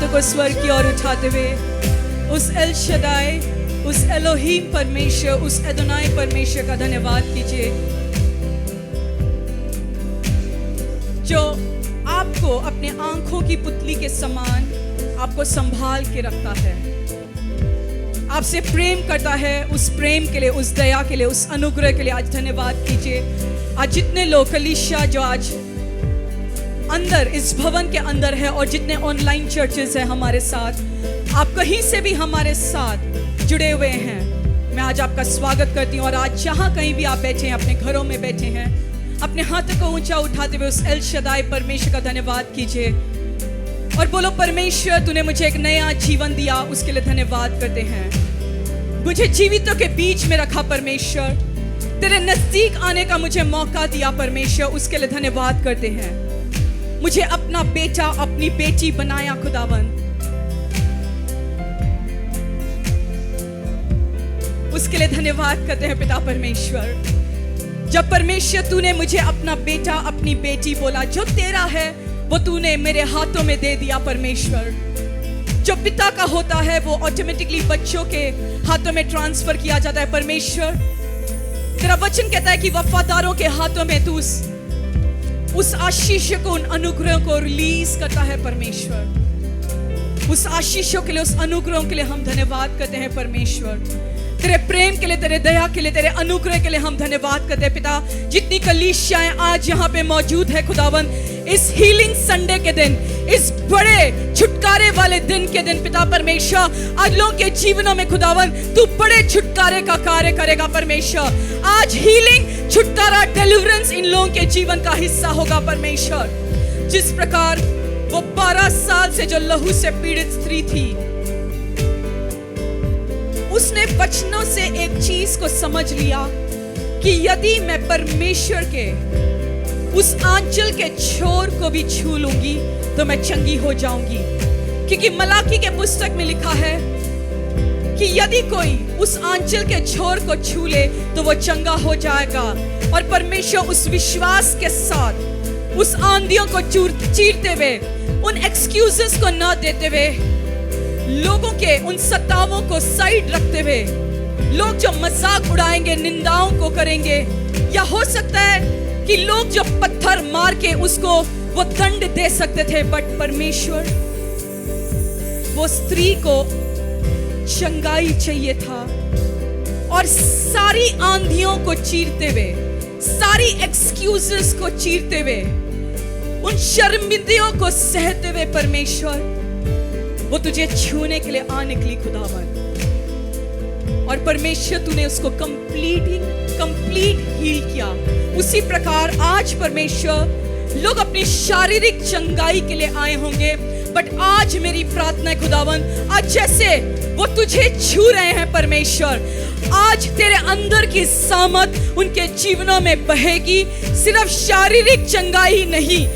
हाथों को स्वर्ग की ओर उठाते हुए उस एल शदाई, उस एलोहीम परमेश्वर, उस एदोनाई परमेश्वर का धन्यवाद कीजिए जो आपको अपने आंखों की पुतली के समान आपको संभाल के रखता है, आपसे प्रेम करता है। उस प्रेम के लिए, उस दया के लिए, उस अनुग्रह के लिए आज धन्यवाद कीजिए। आज जितने लोग कलीसिया जो आज अंदर इस भवन के अंदर है और जितने ऑनलाइन चर्चेस हैं हमारे साथ, आप कहीं से भी हमारे साथ जुड़े हुए हैं, मैं आज आपका स्वागत करती हूँ। और आज जहाँ कहीं भी आप बैठे हैं, अपने घरों में बैठे हैं, अपने हाथों को ऊंचा उठाते हुए उस एल शदाई परमेश्वर का धन्यवाद कीजिए और बोलो, परमेश्वर तूने मुझे एक नया जीवन दिया, उसके लिए धन्यवाद करते हैं। मुझे जीवितों के बीच में रखा परमेश्वर, तेरे नजदीक आने का मुझे मौका दिया परमेश्वर, उसके लिए धन्यवाद करते हैं। मुझे अपना बेटा, अपनी बेटी बनाया खुदावन, उसके लिए धन्यवाद करते हैं पिता परमेश्वर। जब परमेश्वर तूने मुझे अपना बेटा, अपनी बेटी बोला, जो तेरा है वो तूने मेरे हाथों में दे दिया परमेश्वर। जो पिता का होता है वो ऑटोमेटिकली बच्चों के हाथों में ट्रांसफर किया जाता है परमेश्वर। तेरा वचन कहता है कि वफादारों के हाथों में तू उस आशीष को, उन अनुग्रहों को रिलीज करता है परमेश्वर। उस आशीषों के लिए, उस अनुग्रहों के लिए हम धन्यवाद करते हैं परमेश्वर। तेरे प्रेम के लिए, तेरे दया के लिए, तेरे अनुग्रह के लिए हम धन्यवाद करते हैं पिता। जितनी कलीसियाएं आज यहाँ पे मौजूद है खुदावन, इस हीलिंग संडे के दिन, इस बड़े छुटकारे वाले दिन के दिन पिता परमेश्वर, आज लोगों के जीवनों में खुदावन तू बड़े छुटकारे का कार्य करेगा परमेश्वर। आज हीलिंग, छुटकारा, डिलीवरेंस इन लोगों के जीवन का हिस्सा होगा परमेश्वर। जिस प्रकार वो 12 साल से जो लहू से पीड़ित स्त्री थी, उसने वचनों से एक चीज को समझ लिया कि यदि मैं परमेश्वर के उस आंचल के छोर को भी छू लूंगी तो मैं चंगी हो जाऊंगी। क्योंकि मलाकी के पुस्तक में लिखा है कि यदि कोई उस आंचल के छोर को छू ले तो वो चंगा हो जाएगा। और परमेश्वर उस विश्वास के साथ उस आंधियों को चीरते हुए, उन एक्सक्यूजेस को न देते हुए, लोगों के उन सतावों को साइड रखते हुए, लोग जो मजाक उड़ाएंगे, निंदाओं को करेंगे, या हो सकता है कि लोग जो पत्थर मार के उसको वो दंड दे सकते थे, बट परमेश्वर वो स्त्री को चंगाई चाहिए था। और सारी आंधियों को चीरते हुए, सारी एक्सक्यूजेस को चीरते हुए, उन शर्मिंदगियों को सहते हुए परमेश्वर वो तुझे छूने के लिए आ निकली खुदावन। और परमेश्वर तूने उसको कंप्लीट हील किया। उसी प्रकार आज परमेश्वर लोग अपनी शारीरिक चंगाई के लिए आए होंगे, बट आज मेरी प्रार्थना है खुदावन, आज जैसे वो तुझे छू रहे हैं परमेश्वर, आज तेरे अंदर की सामर्थ उनके जीवनों में बहेगी। सिर्फ शारीरिक चंगाई नहीं,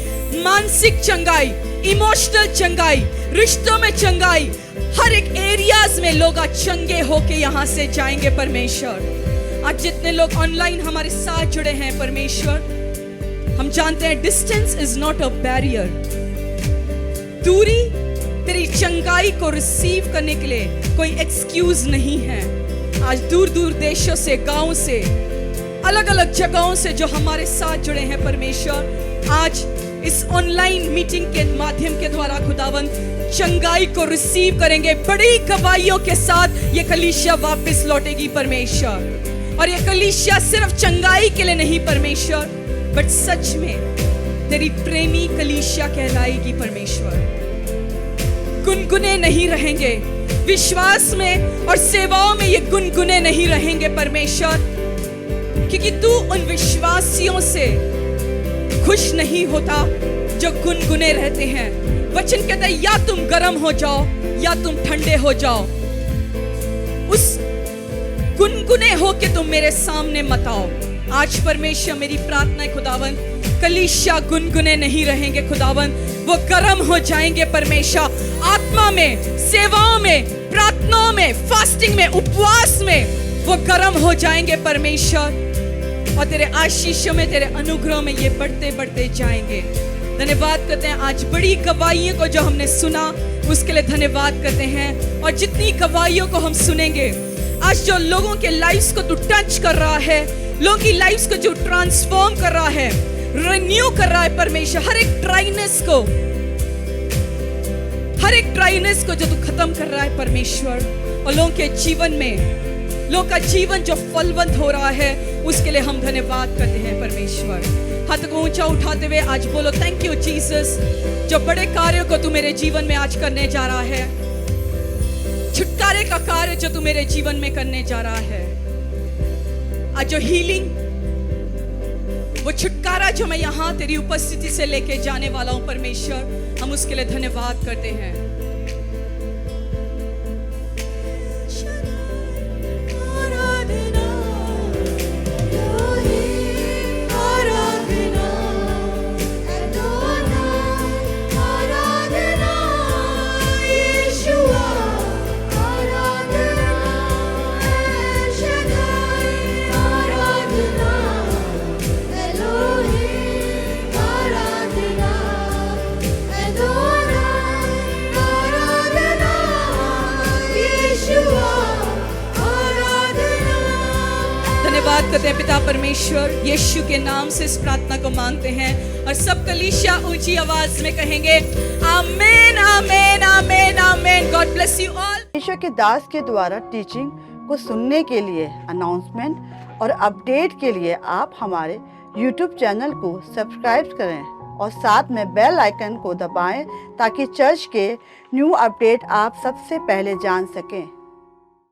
मानसिक चंगाई, इमोशनल चंगाई, रिश्तों में चंगाई, हर एक एरियाज में लोग आज चंगे होके यहाँ से जाएंगे परमेश्वर। आज जितने लोग ऑनलाइन हमारे साथ जुड़े हैं परमेश्वर, हम जानते हैं distance is not a barrier. दूरी तेरी चंगाई को रिसीव करने के लिए कोई एक्सक्यूज नहीं है। आज दूर दूर देशों से, गांवों से, अलग अलग जगहों से जो हमारे साथ जुड़े हैं परमेश्वर, आज इस ऑनलाइन मीटिंग के माध्यम के द्वारा खुदावन चंगाई को रिसीव करेंगे। बड़ी गवाहियों के साथ ये कलीसिया वापस लौटेगी परमेश्वर। और ये कलीसिया सिर्फ चंगाई के लिए नहीं परमेश्वर, बट सच में तेरी प्रेमी कलीसिया कहलाएगी परमेश्वर। गुनगुने नहीं रहेंगे, विश्वास में और सेवाओं में ये गुनगुने नहीं रहेंगे परमेश्वर, क्योंकि तू उन विश्वासियों से खुश नहीं होता जो गुनगुने रहते हैं। वचन कहता है या तुम गर्म हो जाओ या तुम ठंडे हो जाओ, उस गुनगुने हो के तुम मेरे सामने मत आओ। आज परमेश्वर मेरी प्रार्थना है खुदावन, कलीसिया गुनगुने नहीं रहेंगे खुदावन, वो गर्म हो जाएंगे परमेश्वर। आत्मा में, सेवाओं में, प्रार्थनाओं में, फास्टिंग में, उपवास में वो गर्म हो जाएंगे परमेश्वर। और तेरे आशीषों में, तेरे अनुग्रह में ये बढ़ते बढ़ते जाएंगे। धन्यवाद करते हैं आज बड़ी गवाहियों को जो हमने सुना उसके लिए धन्यवाद करते हैं। और जितनी गवाहियों को हम सुनेंगे, आज जो लोगों के लाइफ्स को तू टच कर रहा है, लोगों की लाइफ्स को जो ट्रांसफॉर्म कर रहा है, रिन्यू कर रहा है परमेश्वर, हर एक ड्राइनेस को जो तू खत्म कर रहा है परमेश्वर, और लोगों के जीवन में, लोगों का जीवन जो फलवंत हो रहा है उसके लिए हम धन्यवाद करते हैं परमेश्वर। हाथ को ऊंचा उठाते हुए आज बोलो थैंक यू जीसस, जो बड़े कार्यों को तू मेरे जीवन में आज करने जा रहा है, छुटकारे का कार्य जो तू मेरे जीवन में करने जा रहा है, आज जो हीलिंग, वो छुटकारा जो मैं यहाँ तेरी उपस्थिति से लेके जाने वाला हूँ परमेश्वर, हम उसके लिए धन्यवाद करते हैं। धन्यवाद करते हैं पिता परमेश्वर, यीशु के नाम से इस प्रार्थना को मांगते हैं और सब कलीसिया ऊंची आवाज में कहेंगे आमीन आमीन आमीन आमीन। God bless you all. ईश्वर के दास के द्वारा टीचिंग को सुनने के लिए, अनाउंसमेंट और अपडेट के लिए आप हमारे YouTube चैनल को सब्सक्राइब करें और साथ में बेल आइकन को दबाएं ताकि चर्च के न्यू अपडेट आप सबसे पहले जान सकें।